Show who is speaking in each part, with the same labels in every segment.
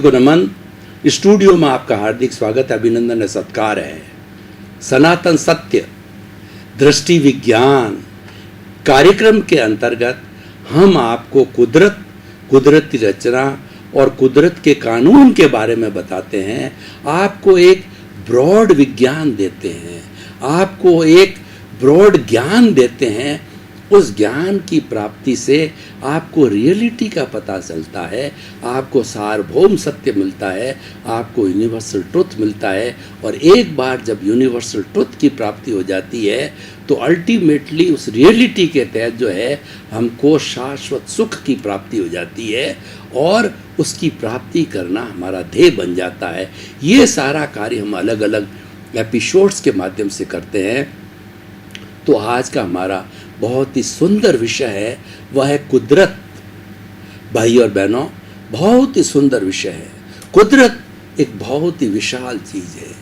Speaker 1: को नमन। स्टूडियो में आपका हार्दिक स्वागत है, अभिनंदन है, सत्कार है। सनातन सत्य दृष्टि विज्ञान कार्यक्रम के अंतर्गत हम आपको कुदरती रचना और कुदरत के कानून के बारे में बताते हैं। आपको एक ब्रॉड विज्ञान देते हैं, आपको एक ब्रॉड ज्ञान देते हैं। उस ज्ञान की प्राप्ति से आपको रियलिटी का पता चलता है, आपको सार्वभौम सत्य मिलता है, आपको यूनिवर्सल ट्रुथ मिलता है। और एक बार जब यूनिवर्सल ट्रुथ की प्राप्ति हो जाती है तो अल्टीमेटली उस रियलिटी के तहत जो है हमको शाश्वत सुख की प्राप्ति हो जाती है और उसकी प्राप्ति करना हमारा ध्येय बन जाता है। ये सारा कार्य हम अलग अलग एपिसोड्स के माध्यम से करते हैं। तो आज का हमारा बहुत ही सुंदर विषय है, वह है कुदरत। भाई और बहनों, बहुत ही सुंदर विषय है। कुदरत एक बहुत ही विशाल चीज़ है।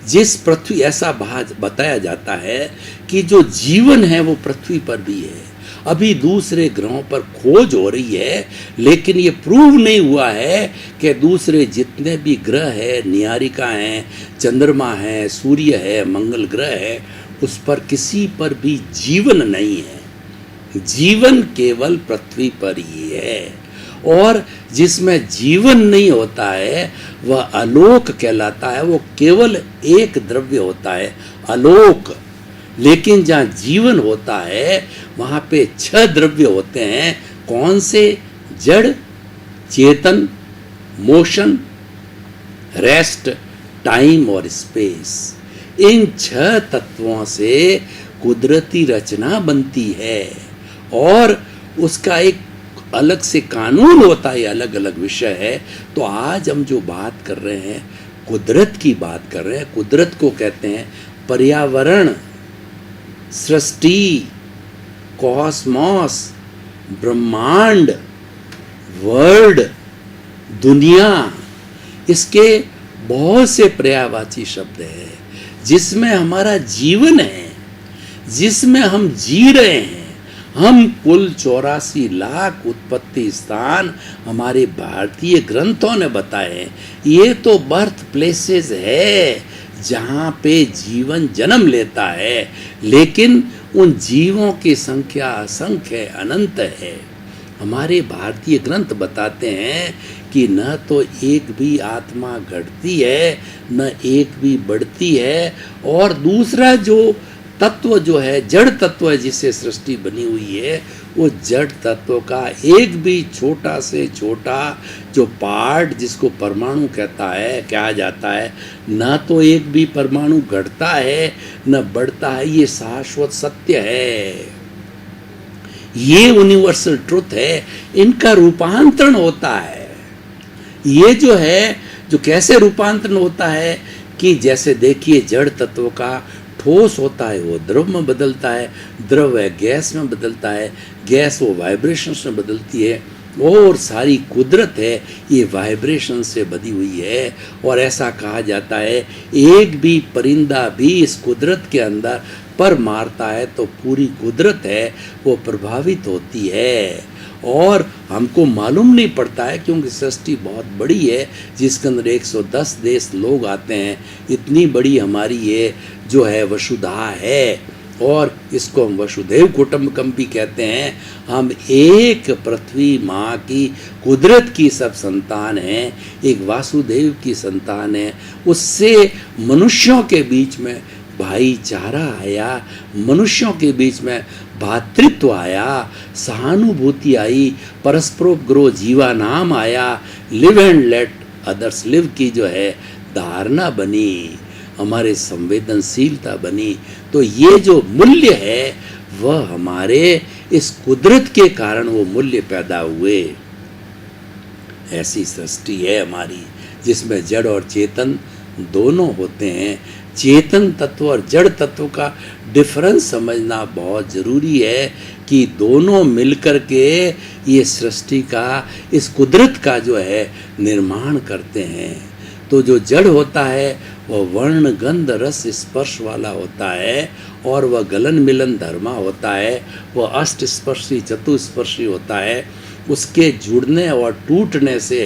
Speaker 1: जिस पृथ्वी, ऐसा बताया जाता है कि जो जीवन है वो पृथ्वी पर भी है। अभी दूसरे ग्रहों पर खोज हो रही है, लेकिन ये प्रूव नहीं हुआ है कि दूसरे जितने भी ग्रह है, नीहारिका हैं, चंद्रमा है, सूर्य है, मंगल ग्रह है, उस पर किसी पर भी जीवन नहीं है। जीवन केवल पृथ्वी पर ही है। और जिसमें जीवन नहीं होता है वह आलोक कहलाता है। वो केवल एक द्रव्य होता है, आलोक। लेकिन जहाँ जीवन होता है वहाँ पे 6 द्रव्य होते हैं। कौन से? जड़, चेतन, मोशन, रेस्ट, टाइम और स्पेस। इन 6 तत्वों से कुदरती रचना बनती है और उसका एक अलग से कानून होता है, अलग अलग विषय है। तो आज हम जो बात कर रहे हैं, कुदरत की बात कर रहे हैं। कुदरत को कहते हैं पर्यावरण, सृष्टि, कॉस्मॉस, ब्रह्मांड, वर्ल्ड, दुनिया। इसके बहुत से पर्यायवाची शब्द हैं जिसमें हमारा जीवन है, जिसमें हम जी रहे हैं। हम कुल 84 लाख उत्पत्ति स्थान हमारे भारतीय ग्रंथों ने बताए हैं। ये तो बर्थ प्लेसेस है जहाँ पे जीवन जन्म लेता है, लेकिन उन जीवों की संख्या असंख्य अनंत है। हमारे भारतीय ग्रंथ बताते हैं कि न तो एक भी आत्मा घटती है, न एक भी बढ़ती है। और दूसरा जो तत्व जो है, जड़ तत्व है जिससे सृष्टि बनी हुई है, वो जड़ तत्व का एक भी छोटा से छोटा जो पार्ट, जिसको परमाणु कहा जाता है, न तो एक भी परमाणु घटता है न बढ़ता है। ये शाश्वत सत्य है, ये यूनिवर्सल ट्रुथ है। इनका रूपांतरण होता है। ये जो है, जो कैसे रूपांतरण होता है कि जैसे देखिए, जड़ तत्व का ठोस होता है वो द्रव में बदलता है, द्रव है गैस में बदलता है, गैस वो वाइब्रेशंस में बदलती है। और सारी कुदरत है ये वाइब्रेशन से बनी हुई है। और ऐसा कहा जाता है एक भी परिंदा भी इस कुदरत के अंदर पर मारता है तो पूरी कुदरत है वो प्रभावित होती है। और हमको मालूम नहीं पड़ता है क्योंकि सृष्टि बहुत बड़ी है, जिसके अंदर 110 देश लोग आते हैं। इतनी बड़ी हमारी ये जो है वसुधा है, और इसको हम वसुधैव कुटुंबकम भी कहते हैं। हम एक पृथ्वी माँ की कुदरत की सब संतान हैं, एक वासुदेव की संतान है। उससे मनुष्यों के बीच में भाईचारा आया, मनुष्यों के बीच में भातृत्व आया, सहानुभूति आई, परस्परोपग्रो जीवा नाम आया, live and let others live की जो है धारणा बनी, हमारे संवेदनशीलता बनी। तो ये जो मूल्य है वह हमारे इस कुदरत के कारण वो मूल्य पैदा हुए। ऐसी सृष्टि है हमारी जिसमें जड़ और चेतन दोनों होते हैं। चेतन तत्व और जड़ तत्व का डिफरेंस समझना बहुत ज़रूरी है कि दोनों मिलकर के ये सृष्टि का, इस कुदरत का जो है निर्माण करते हैं। तो जो जड़ होता है वह वर्ण गंध रस स्पर्श वाला होता है, और वह गलन मिलन धर्मा होता है, वह अष्ट स्पर्शी चतुस्पर्शी होता है। उसके जुड़ने और टूटने से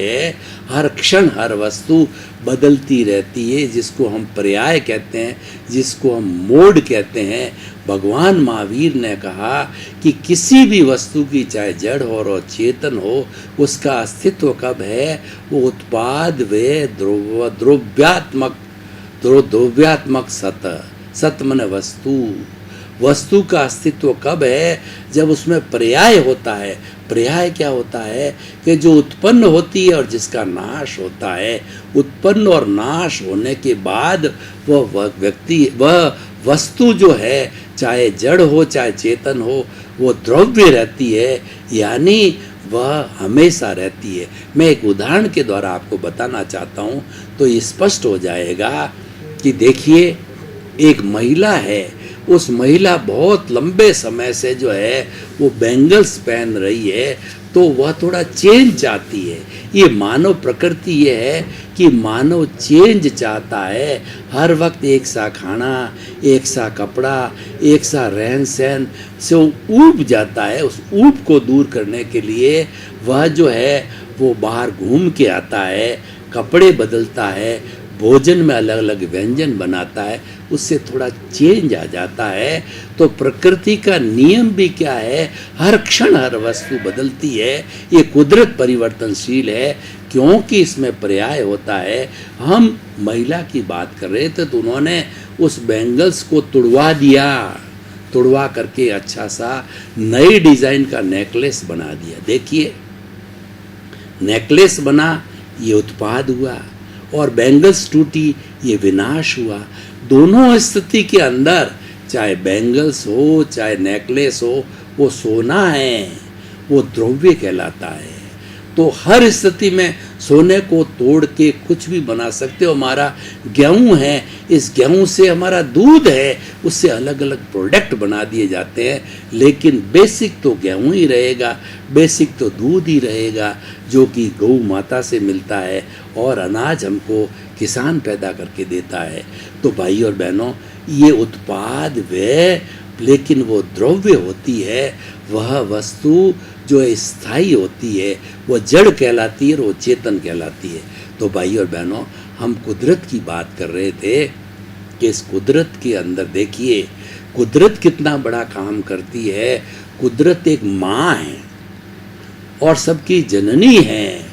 Speaker 1: हर क्षण हर वस्तु बदलती रहती है, जिसको हम पर्याय कहते हैं, जिसको हम मोड कहते हैं। भगवान महावीर ने कहा कि किसी भी वस्तु की चाहे जड़ हो और चेतन हो, उसका अस्तित्व कब है? वो उत्पाद वे द्रव्यात्मक सत मन वस्तु का अस्तित्व कब है? जब उसमें पर्याय होता है। पर्याय क्या होता है? कि जो उत्पन्न होती है और जिसका नाश होता है। उत्पन्न और नाश होने के बाद वह वस्तु जो है, चाहे जड़ हो चाहे चेतन हो, वो द्रव्य रहती है, यानी वह हमेशा रहती है। मैं एक उदाहरण के द्वारा आपको बताना चाहता हूँ तो ये स्पष्ट हो जाएगा कि देखिए, एक महिला है, उस महिला बहुत लंबे समय से जो है वो बैंगल्स पहन रही है, तो वह थोड़ा चेंज चाहती है। ये मानव प्रकृति ये है कि मानव चेंज चाहता है। हर वक्त एक सा खाना, एक सा कपड़ा, एक सा रहन सहन से ऊब जाता है। उस ऊब को दूर करने के लिए वह जो है वो बाहर घूम के आता है, कपड़े बदलता है, भोजन में अलग अलग व्यंजन बनाता है, उससे थोड़ा चेंज आ जाता है। तो प्रकृति का नियम भी क्या है? हर क्षण हर वस्तु बदलती है। ये कुदरत परिवर्तनशील है, क्योंकि इसमें पर्याय होता है। हम महिला की बात कर रहे थे तो उन्होंने उस बैंगल्स को तुड़वा दिया, तुड़वा करके अच्छा सा नई डिजाइन का नेकलेस बना दिया। देखिए, नेकलेस बना, ये उत्पाद हुआ, और बैंगल्स टूटी, ये विनाश हुआ। दोनों स्थिति के अंदर, चाहे बैंगल्स हो चाहे नेकलेस हो, वो सोना है, वो द्रव्य कहलाता है। तो हर स्थिति में सोने को तोड़ के कुछ भी बना सकते हो। हमारा गेहूं है, इस गेहूं से हमारा दूध है, उससे अलग अलग प्रोडक्ट बना दिए जाते हैं, लेकिन बेसिक तो गेहूं ही रहेगा, बेसिक तो दूध ही रहेगा, जो कि गौ माता से मिलता है, और अनाज हमको किसान पैदा करके देता है। तो भाई और बहनों, ये उत्पाद वे, लेकिन वो द्रव्य होती है, वह वस्तु जो स्थायी होती है, वो जड़ कहलाती है और वो चेतन कहलाती है। तो भाई और बहनों, हम कुदरत की बात कर रहे थे कि इस कुदरत के अंदर देखिए, कुदरत कितना बड़ा काम करती है। कुदरत एक माँ है और सबकी जननी है।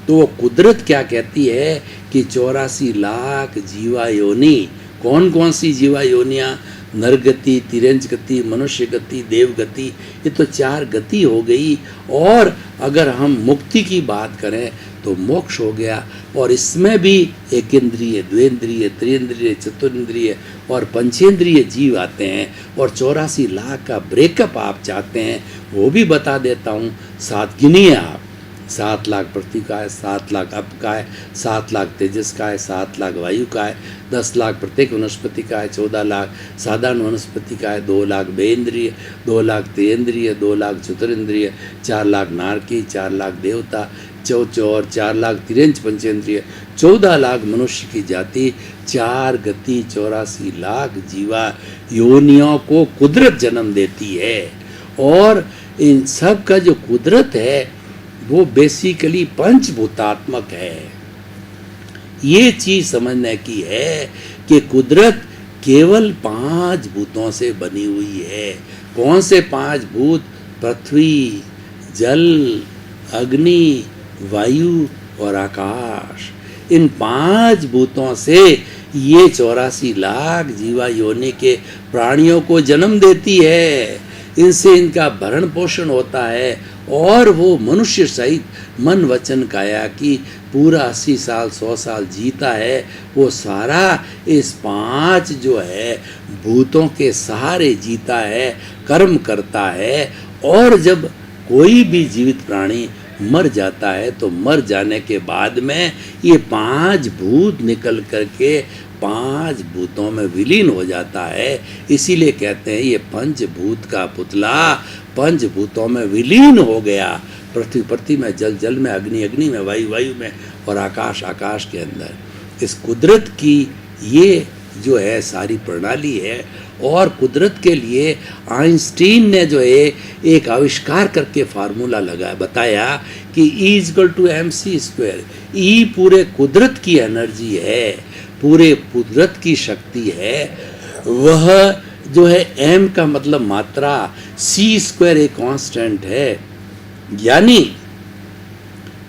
Speaker 1: तो वो कुदरत क्या कहती है कि 84 लाख जीवा योनि, कौन कौन सी जीवा योनियाँ? नरगति, तिरंज गति, मनुष्य गति, देव गति, ये तो 4 गति हो गई। और अगर हम मुक्ति की बात करें तो मोक्ष हो गया। और इसमें भी एक इंद्रिय, द्वेंद्रिय, त्रिंद्रिय, चतुरिंद्रिय और पंचेंद्रिय जीव आते हैं। और 84 लाख का ब्रेकअप आप चाहते हैं, वो भी बता देता हूँ। 7 गिनिए आप। 7 लाख पृथ्वी का है, 7 लाख अप का है, 7 लाख तेजस का है, 7 लाख वायु का है, 10 लाख प्रत्येक वनस्पति का है, 14 लाख साधारण वनस्पति का है, 2 लाख बेन्द्रिय, 2 लाख त्रिंद्रिय, 2 लाख चतुरिंद्रिय, 4 लाख नारकी, 4 लाख देवता, 4 लाख तिरंज पंचेंद्रिय, 14 लाख मनुष्य की जाति, 4 गति, 84 लाख जीवा योनियों को कुदरत जन्म देती है। और इन सब का जो कुदरत है वो बेसिकली पंचभूतात्मक है। ये चीज समझने की है कि कुदरत केवल 5 भूतों से बनी हुई है। कौन से 5 भूत? पृथ्वी, जल, अग्नि, वायु और आकाश। इन 5 भूतों से ये 84 लाख जीवा योनि के प्राणियों को जन्म देती है। इनसे इनका भरण पोषण होता है, और वो मनुष्य सहित मन वचन काया की पूरा 80 साल 100 साल जीता है। वो सारा इस 5 जो है भूतों के सहारे जीता है, कर्म करता है। और जब कोई भी जीवित प्राणी मर जाता है तो मर जाने के बाद में ये 5 भूत निकल करके 5 भूतों में विलीन हो जाता है। इसीलिए कहते हैं ये पंचभूत का पुतला 5 भूतों में विलीन हो गया। पृथ्वी पृथ्वी में, जल जल में, अग्नि अग्नि में, वायु वायु में और आकाश आकाश के अंदर। इस कुदरत की ये जो है सारी प्रणाली है। और कुदरत के लिए आइंस्टीन ने जो है एक आविष्कार करके फार्मूला लगाया, बताया कि E=mc²। ई पूरे कुदरत की एनर्जी है, पूरे कुदरत की शक्ति है, वह जो है m का मतलब मात्रा, c² एक कांस्टेंट है, यानी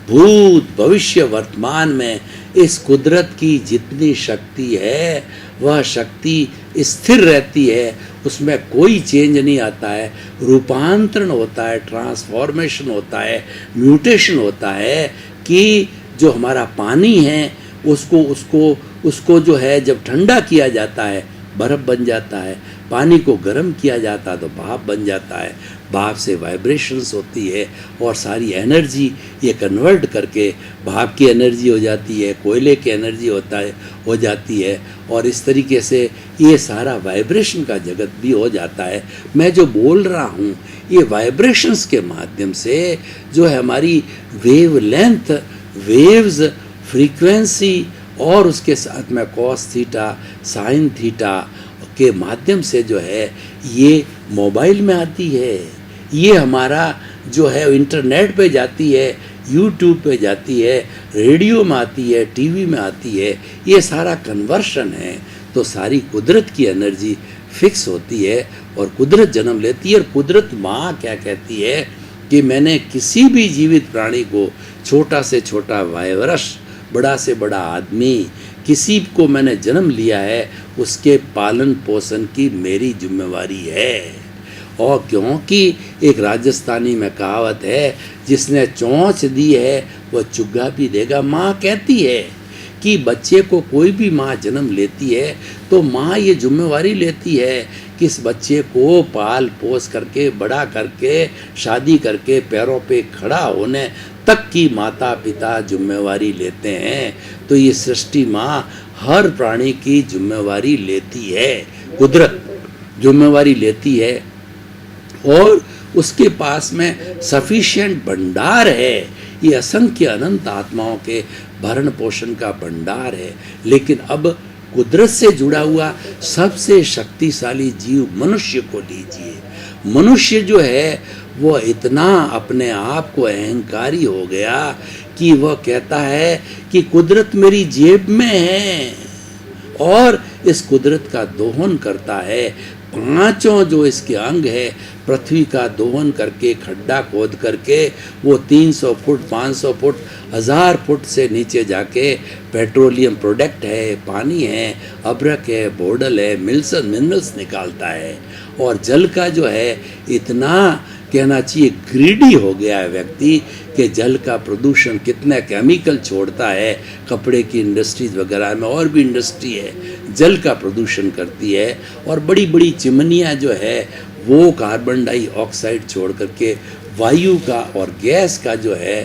Speaker 1: भूत भविष्य वर्तमान में इस कुदरत की जितनी शक्ति है वह शक्ति स्थिर रहती है, उसमें कोई चेंज नहीं आता है, रूपांतरण होता है, ट्रांसफॉर्मेशन होता है, म्यूटेशन होता है कि जो हमारा पानी है उसको जो है जब ठंडा किया जाता है बर्फ़ बन जाता है, पानी को गर्म किया जाता है तो भाप बन जाता है, भाप से वाइब्रेशंस होती है और सारी एनर्जी ये कन्वर्ट करके भाप की एनर्जी हो जाती है, कोयले की एनर्जी हो जाती है, और इस तरीके से ये सारा वाइब्रेशन का जगत भी हो जाता है। मैं जो बोल रहा हूँ ये वाइब्रेशंस के माध्यम से जो है हमारी वेव लेंथ, वेव्स, फ्रीक्वेंसी और उसके साथ में कॉस थीटा, साइन थीटा के माध्यम से जो है ये मोबाइल में आती है, ये हमारा जो है इंटरनेट पे जाती है, यूट्यूब पे जाती है, रेडियो में आती है, टीवी में आती है, ये सारा कन्वर्शन है। तो सारी कुदरत की एनर्जी फिक्स होती है और कुदरत जन्म लेती है। और कुदरत माँ क्या कहती है कि मैंने किसी भी जीवित प्राणी को, छोटा से छोटा वायरस, बड़ा से बड़ा आदमी, किसी को मैंने जन्म लिया है, उसके पालन पोषण की मेरी जिम्मेवारी है। और क्योंकि एक राजस्थानी में कहावत है, जिसने चोंच दी है वह चुग्गा भी देगा। माँ कहती है कि बच्चे को कोई भी माँ जन्म लेती है तो माँ ये जिम्मेवारी लेती है कि इस बच्चे को पाल पोस करके, बड़ा करके, शादी करके पैरों पे खड़ा होने तक की माता पिता जिम्मेवारी लेते हैं। तो ये सृष्टि माँ हर प्राणी की जिम्मेवारी लेती है, कुदरत जिम्मेवारी लेती है, और उसके पास में सफिशिएंट भंडार है। ये असंख्य अनंत आत्माओं के भरण पोषण का भंडार है। लेकिन अब कुदरत से जुड़ा हुआ सबसे शक्तिशाली जीव मनुष्य को लीजिए। मनुष्य जो है वो इतना अपने आप को अहंकारी हो गया कि वह कहता है कि कुदरत मेरी जेब में है, और इस कुदरत का दोहन करता है। पांचों जो इसके अंग है, पृथ्वी का दोहन करके, खड्डा खोद करके वो 300 फुट, 500 फुट, 1000 फुट से नीचे जाके पेट्रोलियम प्रोडक्ट है, पानी है, अभ्रक है, बोर्डल है, मिनरल्स निकालता है। और जल का जो है इतना कहना चाहिए ग्रीडी हो गया है व्यक्ति कि जल का प्रदूषण, कितने केमिकल छोड़ता है, कपड़े की इंडस्ट्रीज वगैरह में और भी इंडस्ट्री है, जल का प्रदूषण करती है। और बड़ी बड़ी चिमनियाँ जो है वो कार्बन डाइऑक्साइड छोड़ करके वायु का और गैस का जो है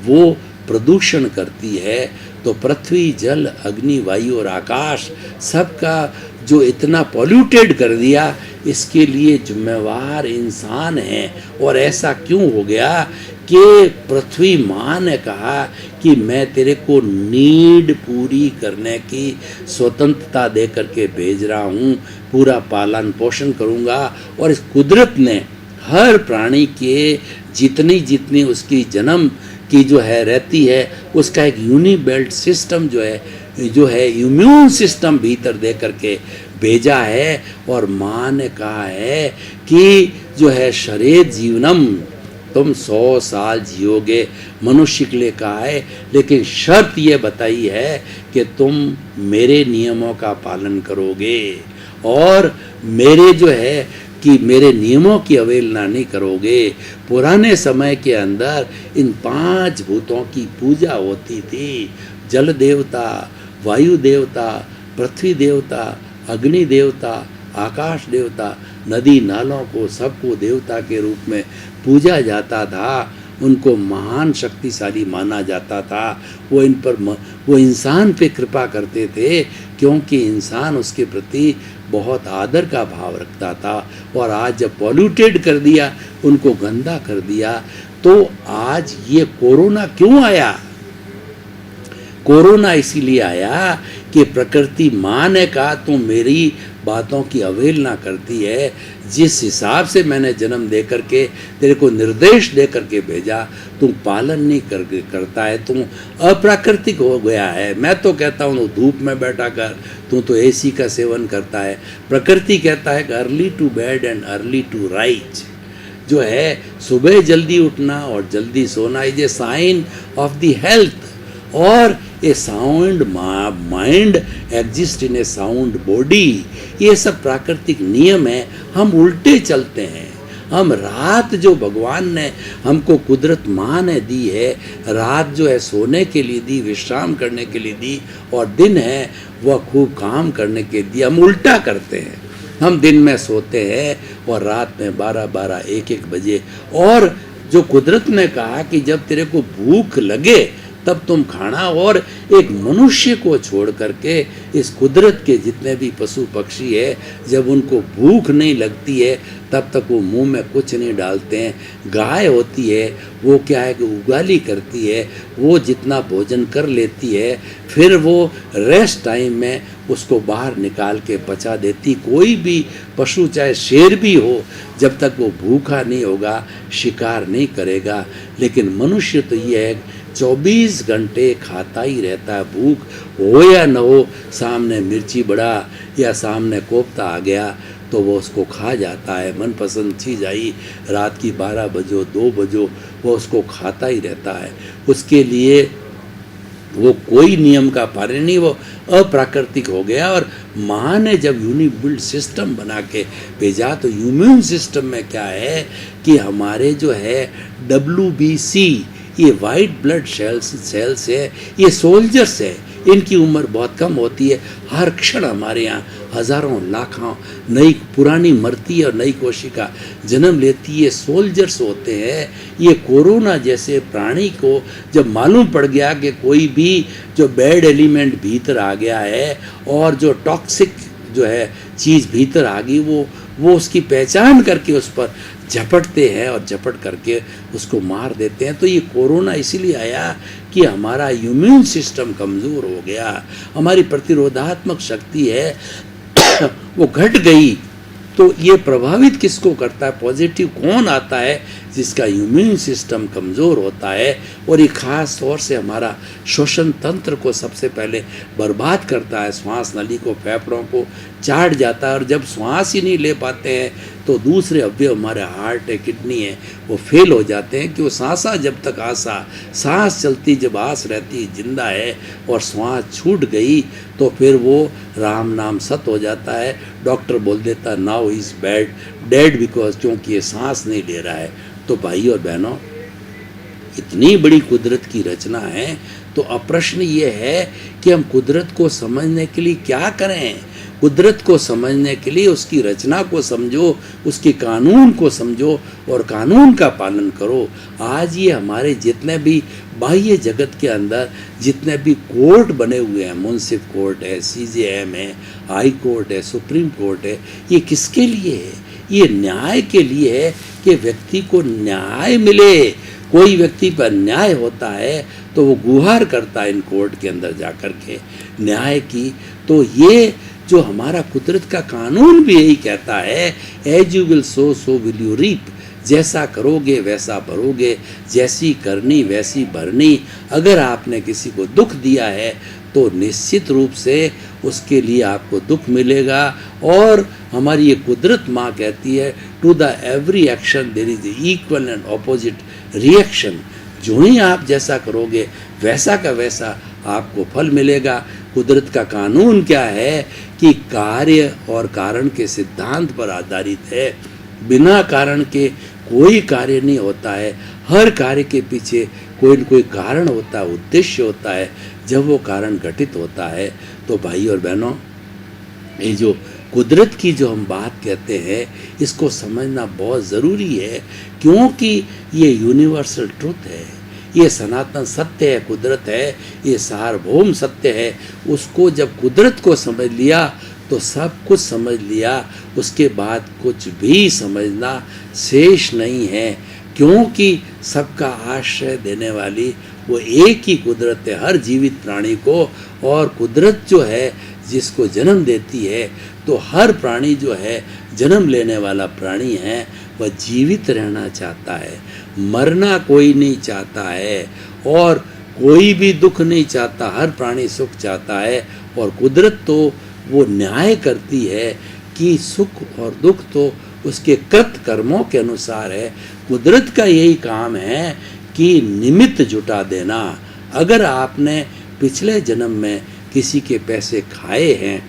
Speaker 1: वो प्रदूषण करती है। तो पृथ्वी, जल, अग्नि, वायु और आकाश सबका जो इतना पॉल्यूटेड कर दिया, इसके लिए जिम्मेवार इंसान है। और ऐसा क्यों हो गया कि पृथ्वी माँ ने कहा कि मैं तेरे को नीड पूरी करने की स्वतंत्रता दे करके भेज रहा हूँ, पूरा पालन पोषण करूँगा। और इस कुदरत ने हर प्राणी के जितनी उसकी जन्म की जो है रहती है, उसका एक यूनिबेल्ट सिस्टम जो है इम्यून सिस्टम भीतर दे करके भेजा है। और माँ ने कहा है कि जो है शरीर जीवनम, तुम 100 साल जियोगे, मनुष्य के लिए कहा है, लेकिन शर्त ये बताई है कि तुम मेरे नियमों का पालन करोगे और मेरे जो है कि मेरे नियमों की अवहेलना नहीं करोगे। पुराने समय के अंदर इन 5 भूतों की पूजा होती थी, जल देवता, वायु देवता, पृथ्वी देवता, अग्नि देवता, आकाश देवता, नदी नालों को सबको देवता के रूप में पूजा जाता था। उनको महान शक्तिशाली माना जाता था। वो इन पर वो इंसान पे कृपा करते थे क्योंकि इंसान उसके प्रति बहुत आदर का भाव रखता था। और आज जब पॉल्यूटेड कर दिया, उनको गंदा कर दिया, तो आज ये कोरोना क्यों आया? कोरोना इसीलिए आया कि प्रकृति माँ ने कहा तू मेरी बातों की अवहेलना करती है, जिस हिसाब से मैंने जन्म दे करके तेरे को निर्देश दे करके भेजा तू पालन नहीं करता है, तू अप्राकृतिक हो गया है। मैं तो कहता हूँ धूप में बैठा कर, तू तो एसी का सेवन करता है। प्रकृति कहता है early to bed and early to rise, जो है सुबह जल्दी उठना और जल्दी सोना is a sign of the health, और a sound mind exist in a sound body. ये सब प्राकृतिक नियम है, हम उल्टे चलते हैं। हम रात जो भगवान ने हमको कुदरत माँ ने दी है, रात जो है सोने के लिए दी, विश्राम करने के लिए दी, और दिन है वह खूब काम करने के लिए, हम उल्टा करते हैं। हम दिन में सोते हैं और रात में 12-12, 1-1 बजे। और जो कुदरत ने कहा कि जब तेरे को भूख लगे तब तुम खाना, और एक मनुष्य को छोड़ करके इस कुदरत के जितने भी पशु पक्षी है, जब उनको भूख नहीं लगती है तब तक वो मुंह में कुछ नहीं डालते हैं। गाय होती है वो क्या है कि उगाली करती है, वो जितना भोजन कर लेती है फिर वो रेस्ट टाइम में उसको बाहर निकाल के पचा देती। कोई भी पशु चाहे शेर भी हो, जब तक वो भूखा नहीं होगा शिकार नहीं करेगा। लेकिन मनुष्य तो ये है 24 घंटे खाता ही रहता है, भूख हो या न हो। सामने मिर्ची बड़ा या सामने कोफ्ता आ गया तो वो उसको खा जाता है। मनपसंद चीज़ आई रात की 12 बजो 2 बजो वो उसको खाता ही रहता है। उसके लिए वो कोई नियम का पालन नहीं, वो अप्राकृतिक हो गया। और माँ ने जब यूनिबिल्ड सिस्टम बना के भेजा तो इम्यून सिस्टम में क्या है कि हमारे जो है WBC, ये वाइट ब्लड सेल्स है, ये सोल्जर्स है, इनकी उम्र बहुत कम होती है। हर क्षण हमारे यहाँ हजारों लाखों नई पुरानी मरती है और नई कोशिका जन्म लेती है। सोल्जर्स होते हैं। ये कोरोना जैसे प्राणी को जब मालूम पड़ गया कि कोई भी जो बैड एलिमेंट भीतर आ गया है और जो टॉक्सिक जो है चीज़ भीतर आ गई, वो उसकी पहचान करके उस पर झपटते हैं और झपट करके उसको मार देते हैं। तो ये कोरोना इसीलिए आया कि हमारा इम्यून सिस्टम कमज़ोर हो गया, हमारी प्रतिरोधात्मक शक्ति है वो घट गई। तो ये प्रभावित किसको करता है? पॉजिटिव कौन आता है? जिसका इम्यून सिस्टम कमज़ोर होता है। और ये ख़ास तौर से हमारा श्वसन तंत्र को सबसे पहले बर्बाद करता है, श्वास नली को, फेफड़ों को चाट जाता है। और जब श्वास ही नहीं ले पाते हैं तो दूसरे अवयव हमारे हार्ट है, किडनी है, वो फेल हो जाते हैं। कि वो सांसा जब तक आसा, सांस चलती जब आस रहती जिंदा है, और श्वास छूट गई तो फिर वो राम नाम सत हो जाता है। डॉक्टर बोल देता नाउ इज़ डेड बिकॉज, क्योंकि ये सांस नहीं ले रहा है। तो भाई और बहनों, इतनी बड़ी कुदरत की रचना है, तो अब प्रश्न ये है कि हम कुदरत को समझने के लिए क्या करें? कुदरत को समझने के लिए उसकी रचना को समझो, उसके कानून को समझो और कानून का पालन करो। आज ये हमारे जितने भी बाह्य जगत के अंदर जितने भी कोर्ट बने हुए हैं, मुंसिफ कोर्ट है, CJM है, हाई कोर्ट है, सुप्रीम कोर्ट है, ये किसके लिए है? ये न्याय के लिए है कि व्यक्ति को न्याय मिले। कोई व्यक्ति पर अन्याय होता है तो वो गुहार करता है इन कोर्ट के अंदर जाकर के न्याय की। तो ये जो हमारा कुदरत का कानून भी यही कहता है, as you will sow so will you reap. जैसा करोगे वैसा भरोगे, जैसी करनी वैसी भरनी। अगर आपने किसी को दुख दिया है तो निश्चित रूप से उसके लिए आपको दुख मिलेगा। और हमारी ये कुदरत माँ कहती है, to the every action there is equal and opposite reaction. जो ही आप जैसा करोगे वैसा का वैसा आपको फल मिलेगा। कुदरत का कानून क्या है कि कार्य और कारण के सिद्धांत पर आधारित है। बिना कारण के कोई कार्य नहीं होता है। हर कार्य के पीछे कोई न कोई कारण होता है, उद्देश्य होता है। जब वो कारण घटित होता है तो भाई और बहनों, ये जो कुदरत की जो हम बात कहते हैं, इसको समझना बहुत ज़रूरी है, क्योंकि ये यूनिवर्सल ट्रुथ है, ये सनातन सत्य है, कुदरत है, ये सार्वभौम सत्य है। उसको जब कुदरत को समझ लिया तो सब कुछ समझ लिया। उसके बाद कुछ भी समझना शेष नहीं है, क्योंकि सबका आश्रय देने वाली वो एक ही कुदरत है हर जीवित प्राणी को। और कुदरत जो है जिसको जन्म देती है, तो हर प्राणी जो है जन्म लेने वाला प्राणी है वह जीवित रहना चाहता है, मरना कोई नहीं चाहता है और कोई भी दुख नहीं चाहता, हर प्राणी सुख चाहता है। और कुदरत तो वो न्याय करती है कि सुख और दुख तो उसके कृत कर्मों के अनुसार है। कुदरत का यही काम है कि निमित्त जुटा देना। अगर आपने पिछले जन्म में किसी के पैसे खाए हैं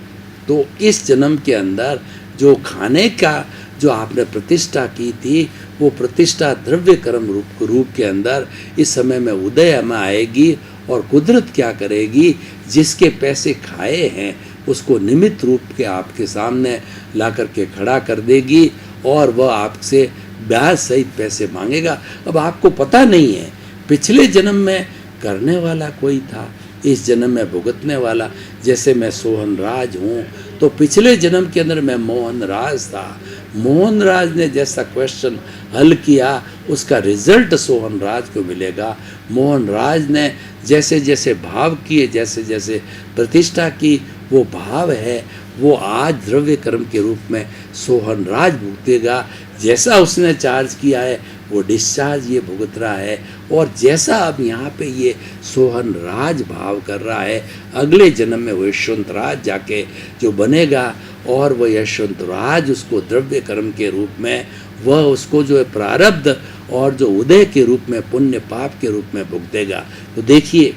Speaker 1: तो इस जन्म के अंदर जो खाने का जो आपने प्रतिष्ठा की थी वो प्रतिष्ठा द्रव्य कर्म रूप के अंदर इस समय में उदय में आएगी। और कुदरत क्या करेगी, जिसके पैसे खाए हैं उसको निमित्त रूप के आपके सामने ला करके खड़ा कर देगी और वह आपसे ब्याज सहित पैसे मांगेगा। अब आपको पता नहीं है पिछले जन्म में करने वाला कोई था, इस जन्म में भुगतने वाला। जैसे मैं सोहन राज हूँ तो पिछले जन्म के अंदर मैं मोहन राज था, मोहन राज ने जैसा क्वेश्चन हल किया उसका रिजल्ट सोहन राज को मिलेगा। मोहन राज ने जैसे जैसे भाव किए, जैसे जैसे प्रतिष्ठा की, वो भाव है वो आज द्रव्य कर्म के रूप में सोहन राज भुगतेगा। जैसा उसने चार्ज किया है वो डिस्चार्ज ये भुगत रहा है। और जैसा अब यहाँ पे ये सोहन राज भाव कर रहा है, अगले जन्म में वो यशवंत राज जाके जो बनेगा और वह यशवंत राज उसको द्रव्य कर्म के रूप में वह उसको जो है प्रारब्ध और जो उदय के रूप में पुण्य पाप के रूप में भुगतेगा। तो देखिए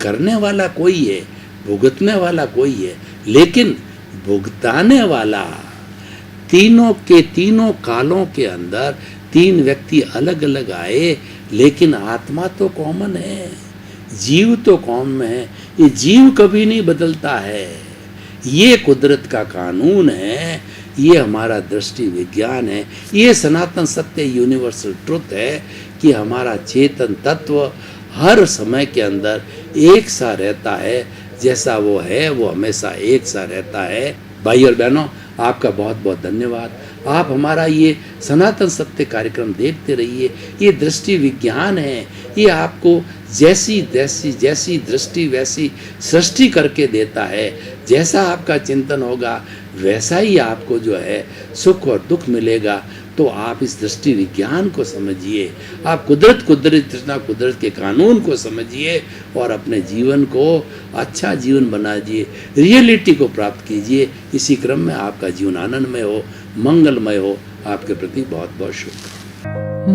Speaker 1: करने वाला कोई है, भुगतने वाला कोई है, लेकिन भुगताने वाला तीनों के तीनों कालों के अंदर तीन व्यक्ति अलग अलग आए, लेकिन आत्मा तो कॉमन है, जीव तो कॉमन है। ये जीव कभी नहीं बदलता है, ये कुदरत का कानून है, ये हमारा दृष्टि विज्ञान है, ये सनातन सत्य यूनिवर्सल ट्रुथ है कि हमारा चेतन तत्व हर समय के अंदर एक सा रहता है, जैसा वो है वो हमेशा एक सा रहता है। भाई और बहनों, आपका बहुत बहुत धन्यवाद। आप हमारा ये सनातन सत्य कार्यक्रम देखते रहिए। ये दृष्टि विज्ञान है, ये आपको जैसी जैसी जैसी दृष्टि वैसी सृष्टि करके देता है। जैसा आपका चिंतन होगा वैसा ही आपको जो है सुख और दुख मिलेगा। तो आप इस दृष्टि विज्ञान को समझिए, आप कुदरत कुदरत के कानून को समझिए और अपने जीवन को अच्छा जीवन बनाइए, रियलिटी को प्राप्त कीजिए। इसी क्रम में आपका जीवन आनंदमय हो, मंगलमय हो। आपके प्रति बहुत बहुत शुभकामनाएं।